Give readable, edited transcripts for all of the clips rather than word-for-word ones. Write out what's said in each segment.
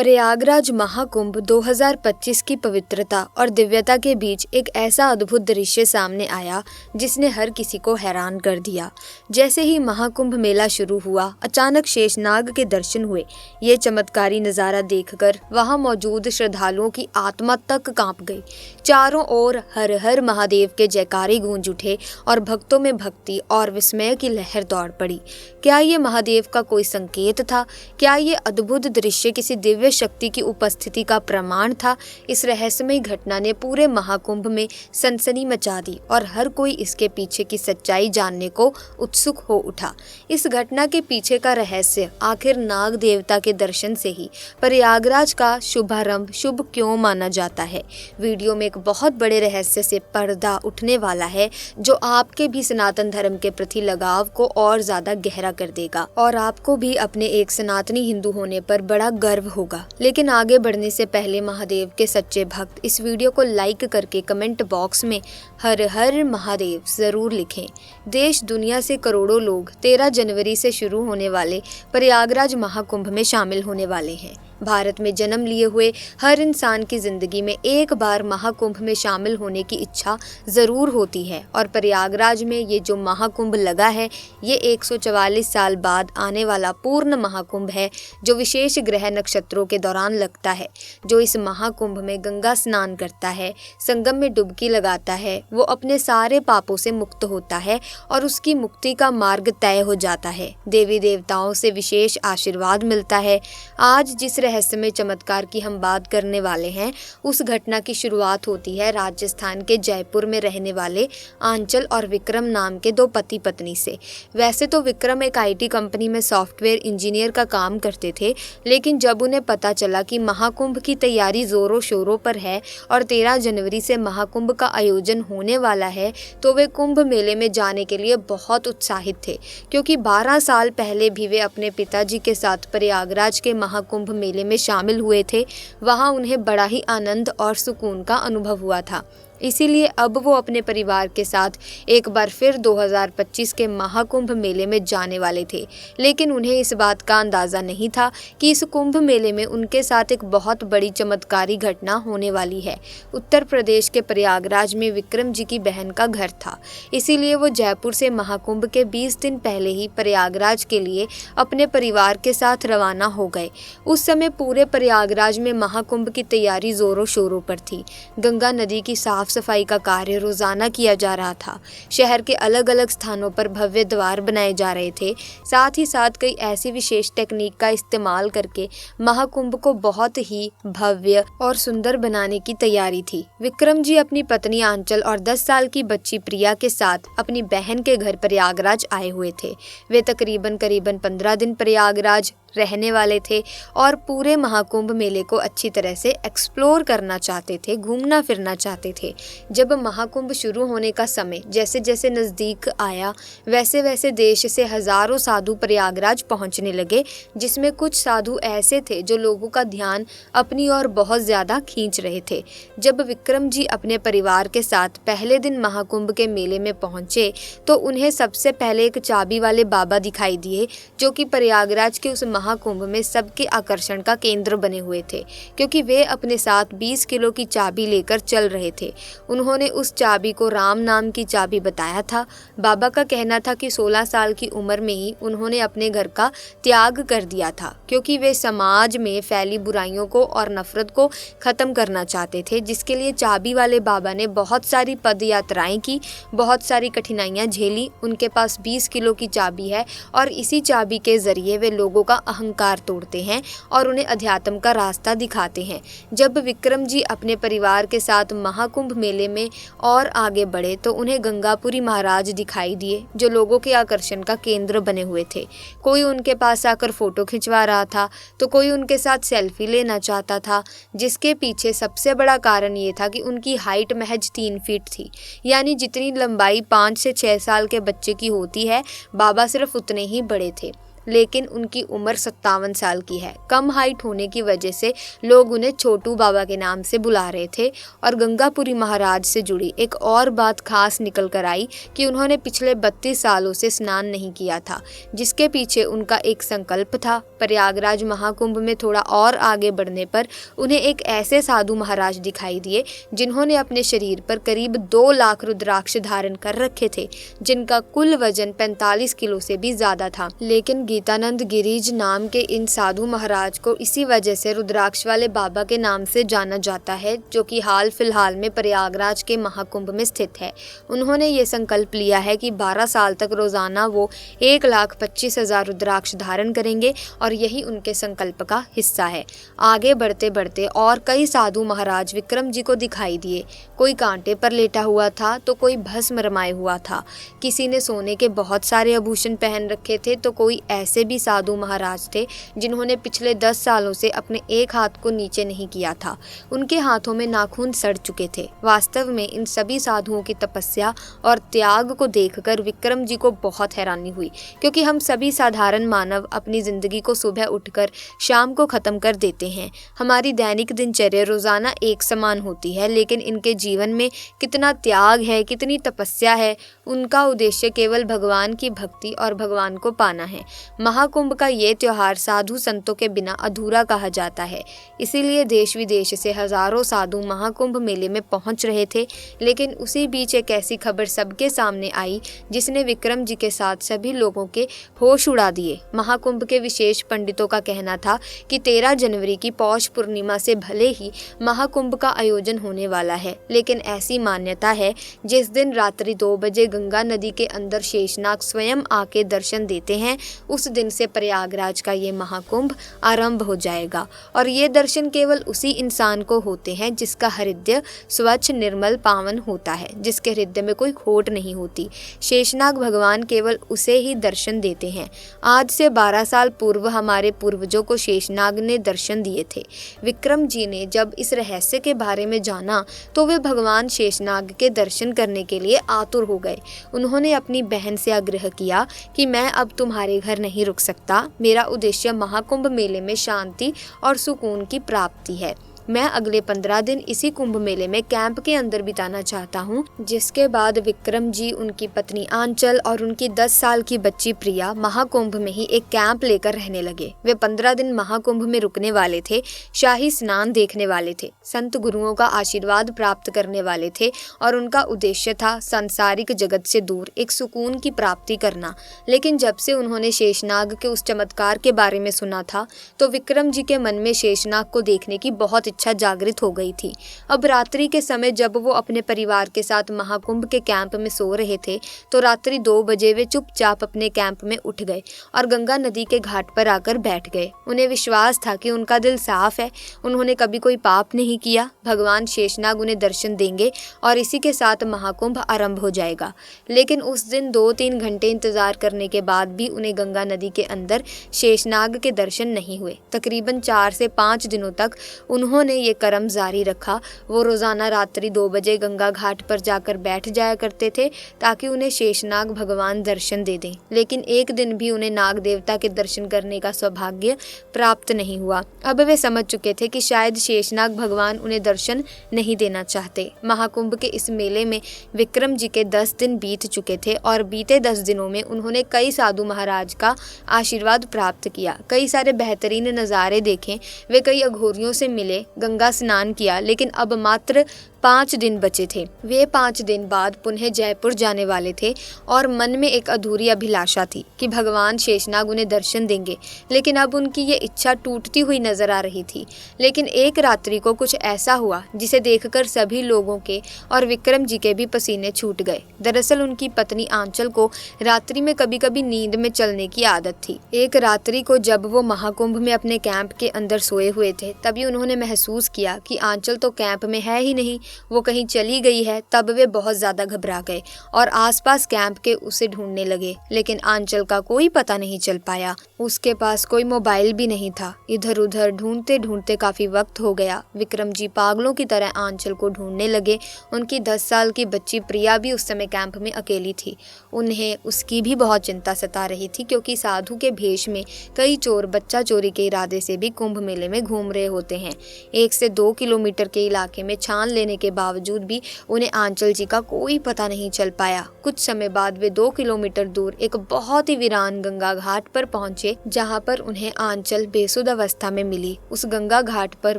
प्रयागराज महाकुंभ 2025 की पवित्रता और दिव्यता के बीच एक ऐसा अद्भुत दृश्य सामने आया जिसने हर किसी को हैरान कर दिया। जैसे ही महाकुंभ मेला शुरू हुआ, अचानक शेषनाग के दर्शन हुए। ये चमत्कारी नज़ारा देखकर वहां मौजूद श्रद्धालुओं की आत्मा तक कांप गई। चारों ओर हर हर महादेव के जयकारे गूंज उठे और भक्तों में भक्ति और विस्मय की लहर दौड़ पड़ी। क्या ये महादेव का कोई संकेत था? क्या ये अद्भुत दृश्य किसी दिव्य शक्ति की उपस्थिति का प्रमाण था? इस रहस्यमय घटना ने पूरे महाकुंभ में सनसनी मचा दी और हर कोई इसके पीछे की सच्चाई जानने को उत्सुक हो उठा। इस घटना के पीछे का रहस्य आखिर नाग देवता के दर्शन से ही प्रयागराज का शुभारंभ शुभ क्यों माना जाता है। वीडियो में एक बहुत बड़े रहस्य से पर्दा उठने वाला है जो आपके भी सनातन धर्म के प्रति लगाव को और ज्यादा गहरा कर देगा और आपको भी अपने एक सनातनी हिंदू होने पर बड़ा गर्व होगा। लेकिन आगे बढ़ने से पहले महादेव के सच्चे भक्त इस वीडियो को लाइक करके कमेंट बॉक्स में हर हर महादेव जरूर लिखें। देश दुनिया से करोड़ों लोग 13 जनवरी से शुरू होने वाले प्रयागराज महाकुंभ में शामिल होने वाले हैं। भारत में जन्म लिए हुए हर इंसान की जिंदगी में एक बार महाकुंभ में शामिल होने की इच्छा जरूर होती है और प्रयागराज में ये जो महाकुंभ लगा है ये 144 साल बाद आने वाला पूर्ण महाकुंभ है जो विशेष ग्रह नक्षत्रों के दौरान लगता है। जो इस महाकुंभ में गंगा स्नान करता है, संगम में डुबकी लगाता है, वो अपने सारे पापों से मुक्त होता है और उसकी मुक्ति का मार्ग तय हो जाता है। देवी देवताओं से विशेष आशीर्वाद मिलता है। आज जिस रहस्यमय चमत्कार की हम बात करने वाले हैं उस घटना की शुरुआत होती है राजस्थान के जयपुर में रहने वाले आंचल और विक्रम नाम के दो पति पत्नी से। वैसे तो विक्रम एक आईटी कंपनी में सॉफ्टवेयर इंजीनियर का काम करते थे, लेकिन जब उन्हें पता चला कि महाकुंभ की तैयारी जोरों शोरों पर है और 13 जनवरी से महाकुंभ का आयोजन होने वाला है तो वे कुंभ मेले में जाने के लिए बहुत उत्साहित थे, क्योंकि 12 साल पहले भी वे अपने पिताजी के साथ प्रयागराज के महाकुंभ मेले में शामिल हुए थे। वहां उन्हें बड़ा ही आनंद और सुकून का अनुभव हुआ था। इसीलिए अब वो अपने परिवार के साथ एक बार फिर 2025 के महाकुंभ मेले में जाने वाले थे। लेकिन उन्हें इस बात का अंदाज़ा नहीं था कि इस कुंभ मेले में उनके साथ एक बहुत बड़ी चमत्कारी घटना होने वाली है। उत्तर प्रदेश के प्रयागराज में विक्रम जी की बहन का घर था, इसीलिए वो जयपुर से महाकुंभ के 20 दिन पहले ही प्रयागराज के लिए अपने परिवार के साथ रवाना हो गए। उस समय पूरे प्रयागराज में महाकुंभ की तैयारी जोरों शोरों पर थी। गंगा नदी की साफ सफाई का कार्य रोजाना किया जा रहा था। शहर के अलग अलग स्थानों पर भव्य द्वार बनाए जा रहे थे। साथ ही साथ कई ऐसी विशेष टेक्निक का इस्तेमाल करके महाकुंभ को बहुत ही भव्य और सुंदर बनाने की तैयारी थी। विक्रम जी अपनी पत्नी आंचल और 10 साल की बच्ची प्रिया के साथ अपनी बहन के घर प्रयागराज आए हुए थे। वे करीबन 15 दिन प्रयागराज रहने वाले थे और पूरे महाकुंभ मेले को अच्छी तरह से एक्सप्लोर करना चाहते थे, घूमना फिरना चाहते थे। जब महाकुंभ शुरू होने का समय जैसे जैसे नज़दीक आया वैसे वैसे देश से हजारों साधु प्रयागराज पहुंचने लगे, जिसमें कुछ साधु ऐसे थे जो लोगों का ध्यान अपनी ओर बहुत ज़्यादा खींच रहे थे। जब विक्रम जी अपने परिवार के साथ पहले दिन महाकुंभ के मेले में पहुंचे तो उन्हें सबसे पहले एक चाबी वाले बाबा दिखाई दिए जो कि प्रयागराज के उस महाकुंभ में सबके आकर्षण का केंद्र बने हुए थे, क्योंकि वे अपने साथ 20 किलो की चाबी लेकर चल रहे थे। उन्होंने उस चाबी को राम नाम की चाबी बताया था। बाबा का कहना था कि 16 साल की उम्र में ही उन्होंने अपने घर का त्याग कर दिया था, क्योंकि वे समाज में फैली बुराइयों को और नफरत को खत्म करना चाहते थे, जिसके लिए चाबी वाले बाबा ने बहुत सारी पद यात्राएं की, बहुत सारी कठिनाइयां झेली। उनके पास 20 किलो की चाबी है और इसी चाबी के जरिए वे लोगों का अहंकार तोड़ते हैं और उन्हें अध्यात्म का रास्ता दिखाते हैं। जब विक्रम जी अपने परिवार के साथ महाकुंभ मेले में और आगे बढ़े तो उन्हें गंगापुरी महाराज दिखाई दिए जो लोगों के आकर्षण का केंद्र बने हुए थे। कोई उनके पास आकर फोटो खिंचवा रहा था तो कोई उनके साथ सेल्फी लेना चाहता था, जिसके पीछे सबसे बड़ा कारण ये था कि उनकी हाइट महज 3 फीट थी, यानी जितनी लंबाई 5 से 6 साल के बच्चे की होती है, बाबा सिर्फ उतने ही बड़े थे। लेकिन उनकी उम्र 57 साल की है। कम हाइट होने की वजह से लोग उन्हें छोटू बाबा के नाम से बुला रहे थे। और गंगापुरी महाराज से जुड़ी एक और बात खास निकल कर आई कि उन्होंने पिछले 32 सालों से स्नान नहीं किया था, जिसके पीछे उनका एक संकल्प था। प्रयागराज महाकुंभ में थोड़ा और आगे बढ़ने पर उन्हें एक ऐसे साधु महाराज दिखाई दिए जिन्होंने अपने शरीर पर करीब 2 लाख रुद्राक्ष धारण कर रखे थे, जिनका कुल वजन 45 किलो से भी ज्यादा था। लेकिन गीतानंद गिरिज नाम के इन साधु महाराज को इसी वजह से रुद्राक्ष वाले बाबा के नाम से जाना जाता है, जो कि हाल फिलहाल में प्रयागराज के महाकुंभ में स्थित है। उन्होंने ये संकल्प लिया है कि 12 साल तक रोजाना वो 1,25,000 रुद्राक्ष धारण करेंगे और यही उनके संकल्प का हिस्सा है। आगे बढ़ते बढ़ते और कई साधु महाराज विक्रम जी को दिखाई दिए। कोई कांटे पर लेटा हुआ था तो कोई भस्म रमाए हुआ था। किसी ने सोने के बहुत सारे आभूषण पहन रखे थे तो कोई ऐसे भी साधु महाराज थे जिन्होंने पिछले 10 सालों से अपने एक हाथ को नीचे नहीं किया था। उनके हाथों में नाखून सड़ चुके थे। वास्तव में इन सभी साधुओं की तपस्या और त्याग को देखकर विक्रम जी को बहुत हैरानी हुई, क्योंकि हम सभी साधारण मानव अपनी जिंदगी को सुबह उठकर शाम को खत्म कर देते हैं। हमारी दैनिक दिनचर्या रोजाना एक समान होती है, लेकिन इनके जीवन में कितना त्याग है, कितनी तपस्या है। उनका उद्देश्य केवल भगवान की भक्ति और भगवान को पाना है। महाकुंभ का ये त्योहार साधु संतों के बिना अधूरा कहा जाता है। इसीलिए देश विदेश से हजारों साधु महाकुंभ मेले में पहुंच रहे थे। लेकिन उसी बीच एक ऐसी खबर सबके सामने आई जिसने विक्रम जी के साथ सभी लोगों के होश उड़ा दिए। महाकुंभ के विशेष पंडितों का कहना था कि 13 जनवरी की पौष पूर्णिमा से भले ही महाकुंभ का आयोजन होने वाला है, लेकिन ऐसी मान्यता है जिस दिन रात्रि 2 बजे गंगा नदी के अंदर शेषनाग स्वयं आके दर्शन देते हैं, उस दिन से प्रयागराज का ये महाकुंभ आरंभ हो जाएगा। और ये दर्शन केवल उसी इंसान को होते हैं जिसका हृदय स्वच्छ निर्मल पावन होता है, जिसके हृदय में कोई खोट नहीं होती। शेषनाग भगवान केवल उसे ही दर्शन देते हैं। आज से 12 साल पूर्व हमारे पूर्वजों को शेषनाग ने दर्शन दिए थे। विक्रम जी ने जब इस रहस्य के बारे में जाना तो वे भगवान शेषनाग के दर्शन करने के लिए आतुर हो गए। उन्होंने अपनी बहन से आग्रह किया कि मैं अब तुम्हारे घर नहीं रुक सकता। मेरा उद्देश्य महाकुंभ मेले में शांति और सुकून की प्राप्ति है। मैं अगले 15 दिन इसी कुंभ मेले में कैंप के अंदर बिताना चाहता हूँ। जिसके बाद विक्रम जी, उनकी पत्नी आंचल और उनकी 10 साल की बच्ची प्रिया महाकुंभ में ही एक कैंप लेकर रहने लगे। वे 15 दिन महाकुंभ में रुकने वाले थे, शाही स्नान देखने वाले थे, संत गुरुओं का आशीर्वाद प्राप्त करने वाले थे और उनका उद्देश्य था सांसारिक जगत से दूर एक सुकून की प्राप्ति करना। लेकिन जब से उन्होंने शेषनाग के उस चमत्कार के बारे में सुना था तो विक्रम जी के मन में शेषनाग को देखने की बहुत इच्छा जागृत हो गई थी। अब रात्रि के समय जब वो अपने परिवार के साथ महाकुंभ के कैंप में सो रहे थे तो रात्रि 2 बजे वे चुपचाप अपने कैंप में उठ गए और गंगा नदी के घाट पर आकर बैठ गए। उन्हें विश्वास था कि उनका दिल साफ है, उन्होंने कभी कोई पाप नहीं किया। भगवान शेषनाग उन्हें दर्शन देंगे और इसी के साथ महाकुंभ आरंभ हो जाएगा। लेकिन उस दिन 2-3 घंटे इंतजार करने के बाद भी उन्हें गंगा नदी के अंदर शेषनाग के दर्शन नहीं हुए। तकरीबन 4 से 5 दिनों तक उन्होंने ये कर्म जारी रखा। वो रोजाना रात्रि 2 बजे गंगा घाट पर जाकर बैठ जाया करते थे ताकि उन्हें शेषनाग भगवान दर्शन दे दें। लेकिन एक दिन भी उन्हें नाग देवता के दर्शन करने का सौभाग्य प्राप्त नहीं हुआ। अब वे समझ चुके थे कि शायद शेषनाग भगवान उन्हें दर्शन नहीं देना चाहते। महाकुंभ के इस मेले में विक्रम जी के 10 दिन बीत चुके थे और बीते 10 दिनों में उन्होंने कई साधु महाराज का आशीर्वाद प्राप्त किया, कई सारे बेहतरीन नज़ारे देखे, वे कई अघोरियों से मिले, गंगा स्नान किया। लेकिन अब मात्र 5 दिन बचे थे। वे 5 दिन बाद पुनः जयपुर जाने वाले थे और मन में एक अधूरी अभिलाषा थी कि भगवान शेषनाग उन्हें दर्शन देंगे। लेकिन अब उनकी ये इच्छा टूटती हुई नजर आ रही थी। लेकिन एक रात्रि को कुछ ऐसा हुआ जिसे देखकर सभी लोगों के और विक्रम जी के भी पसीने छूट गए। दरअसल उनकी पत्नी आंचल को रात्रि में कभी कभी नींद में चलने की आदत थी। एक रात्रि को जब वो महाकुंभ में अपने कैंप के अंदर सोए हुए थे तभी उन्होंने महसूस किया कि आंचल तो कैंप में है ही नहीं। वो कहीं चली गई है, तब वे बहुत ज़्यादा घबरा गए और आसपास कैंप के उसे ढूंढने लगे, लेकिन आंचल का कोई पता नहीं चल पाया। उसके पास कोई मोबाइल भी नहीं था। इधर उधर ढूंढते ढूंढते काफ़ी वक्त हो गया। विक्रम जी पागलों की तरह आंचल को ढूंढने लगे। उनकी 10 साल की बच्ची प्रिया भी उस समय कैंप में अकेली थी। उन्हें उसकी भी बहुत चिंता सता रही थी, क्योंकि साधु के भेष में कई चोर बच्चा चोरी के इरादे से भी कुंभ मेले में घूम रहे होते हैं। 1 से 2 किलोमीटर के इलाके में छान लेने के बावजूद भी उन्हें आंचल जी का कोई पता नहीं चल पाया। कुछ समय बाद वे 2 किलोमीटर दूर एक बहुत ही वीरान गंगा घाट पर पहुंचे, जहां पर उन्हें आंचल बेसुध अवस्था में मिली। उस गंगा घाट पर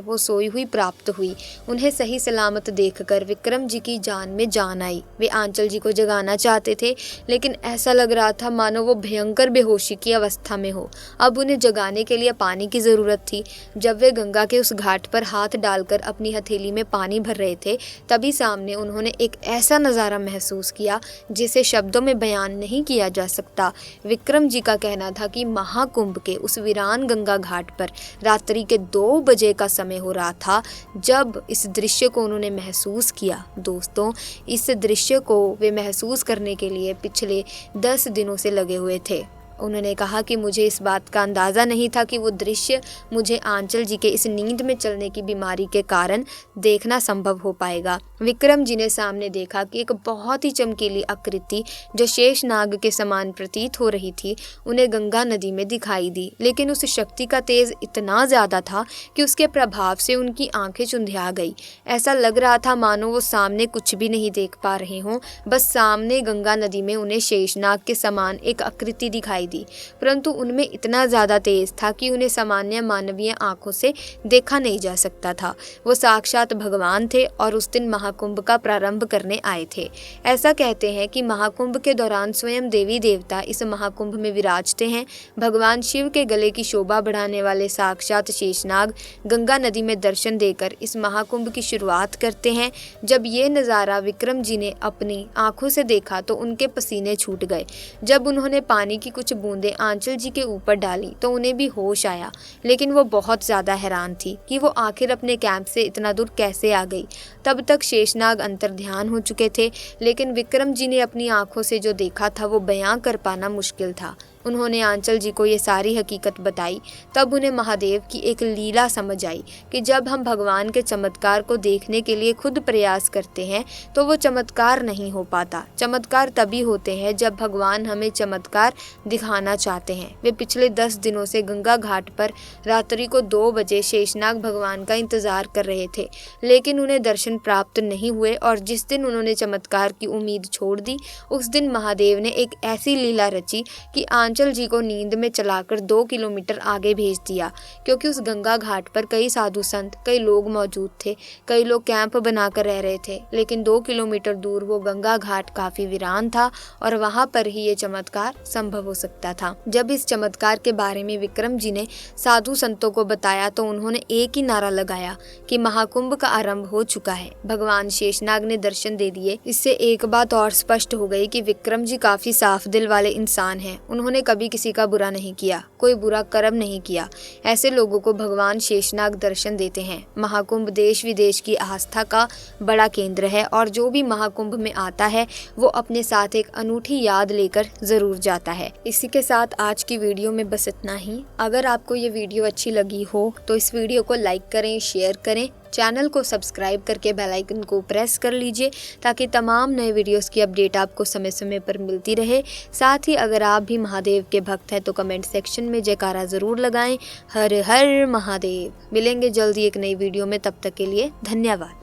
वो सोई हुई प्राप्त हुई। उन्हें सही सलामत देखकर विक्रम जी की जान में जान आई। वे आंचल जी को जगाना चाहते थे, लेकिन ऐसा लग रहा था मानो वो भयंकर बेहोशी की अवस्था में हो। अब उन्हें जगाने के लिए पानी की जरूरत थी। जब वे गंगा के उस घाट पर हाथ डालकर अपनी हथेली में पानी भर रहे थे, तभी सामने उन्होंने एक ऐसा नज़ारा महसूस किया जिसे शब्दों में बयान नहीं किया जा सकता। विक्रम जी का कहना था कि महाकुंभ के उस वीरान गंगा घाट पर रात्रि के 2 बजे का समय हो रहा था जब इस दृश्य को उन्होंने महसूस किया। दोस्तों, इस दृश्य को वे महसूस करने के लिए पिछले 10 दिनों से लगे हुए थे। उन्होंने कहा कि मुझे इस बात का अंदाज़ा नहीं था कि वो दृश्य मुझे आंचल जी के इस नींद में चलने की बीमारी के कारण देखना संभव हो पाएगा। विक्रम जी ने सामने देखा कि एक बहुत ही चमकीली आकृति जो शेष नाग के समान प्रतीत हो रही थी, उन्हें गंगा नदी में दिखाई दी। लेकिन उस शक्ति का तेज इतना ज़्यादा था कि उसके प्रभाव से उनकी आंखें चुंधिया गई। ऐसा लग रहा था मानो वो सामने कुछ भी नहीं देख पा रहे हों, बस सामने गंगा नदी में उन्हें शेषनाग के समान एक आकृति दिखाई दी, परंतु उनमें इतना ज़्यादा तेज था कि उन्हें सामान्य मानवीय आंखों से देखा नहीं जा सकता था। वो साक्षात भगवान थे और उस दिन महाकुंभ का प्रारंभ करने आए थे। ऐसा कहते हैं कि महाकुंभ के दौरान स्वयं देवी देवता इस महाकुंभ में विराजते हैं। भगवान शिव के गले की शोभा बढ़ाने वाले साक्षात शेषनाग गंगा नदी में दर्शन देकर इस महाकुंभ की शुरुआत करते हैं। जब ये नज़ारा विक्रम जी ने अपनी आंखों से देखा तो उनके पसीने छूट गए। जब उन्होंने पानी की कुछ बूंदें आंचल जी के ऊपर डाली तो उन्हें भी होश आया, लेकिन वो बहुत ज़्यादा हैरान थी कि वो आखिर अपने कैंप से इतना दूर कैसे आ गई। तब तक शेषनाग अंतर्ध्यान हो चुके थे, लेकिन विक्रम जी ने अपनी आंखों से जो देखा था वो बयां कर पाना मुश्किल था। उन्होंने आंचल जी को ये सारी हकीकत बताई। तब उन्हें महादेव की एक लीला समझ आई कि जब हम भगवान के चमत्कार को देखने के लिए खुद प्रयास करते हैं तो वो चमत्कार नहीं हो पाता। चमत्कार तभी होते हैं जब भगवान हमें चमत्कार दिखाना चाहते हैं। वे पिछले 10 दिनों से गंगा घाट पर रात्रि को 2 बजे शेषनाग भगवान का इंतजार कर रहे थे, लेकिन उन्हें दर्शन प्राप्त नहीं हुए और जिस दिन उन्होंने चमत्कार की उम्मीद छोड़ दी, उस दिन महादेव ने एक ऐसी लीला रची कि आंचल जी को नींद में चलाकर 2 किलोमीटर आगे भेज दिया, क्योंकि उस गंगा घाट पर कई साधु संत, कई लोग मौजूद थे। कई लोग कैंप बनाकर रह रहे थे, लेकिन 2 किलोमीटर दूर वो गंगा घाट काफी वीरान था और वहां पर ही ये चमत्कार संभव हो सकता था। जब इस चमत्कार के बारे में विक्रम जी ने साधु संतों को बताया तो उन्होंने एक ही नारा लगाया कि महाकुंभ का आरंभ हो चुका है। भगवान शेषनाग ने दर्शन दे दिए। इससे एक बात और स्पष्ट हो गई कि विक्रम जी काफी साफ दिल वाले इंसान हैं। उन्होंने कभी किसी का बुरा नहीं किया, कोई बुरा कर्म नहीं किया। ऐसे लोगों को भगवान शेषनाग दर्शन देते हैं। महाकुंभ देश विदेश की आस्था का बड़ा केंद्र है और जो भी महाकुंभ में आता है वो अपने साथ एक अनूठी याद लेकर जरूर जाता है। इसी के साथ आज की वीडियो में बस इतना ही। अगर आपको ये वीडियो अच्छी लगी हो तो इस वीडियो को लाइक करें, शेयर करें, चैनल को सब्सक्राइब करके बेल आइकन को प्रेस कर लीजिए ताकि तमाम नए वीडियोस की अपडेट आपको समय समय पर मिलती रहे। साथ ही अगर आप भी महादेव के भक्त हैं तो कमेंट सेक्शन में जयकारा ज़रूर लगाएं। हर हर महादेव। मिलेंगे जल्दी एक नई वीडियो में, तब तक के लिए धन्यवाद।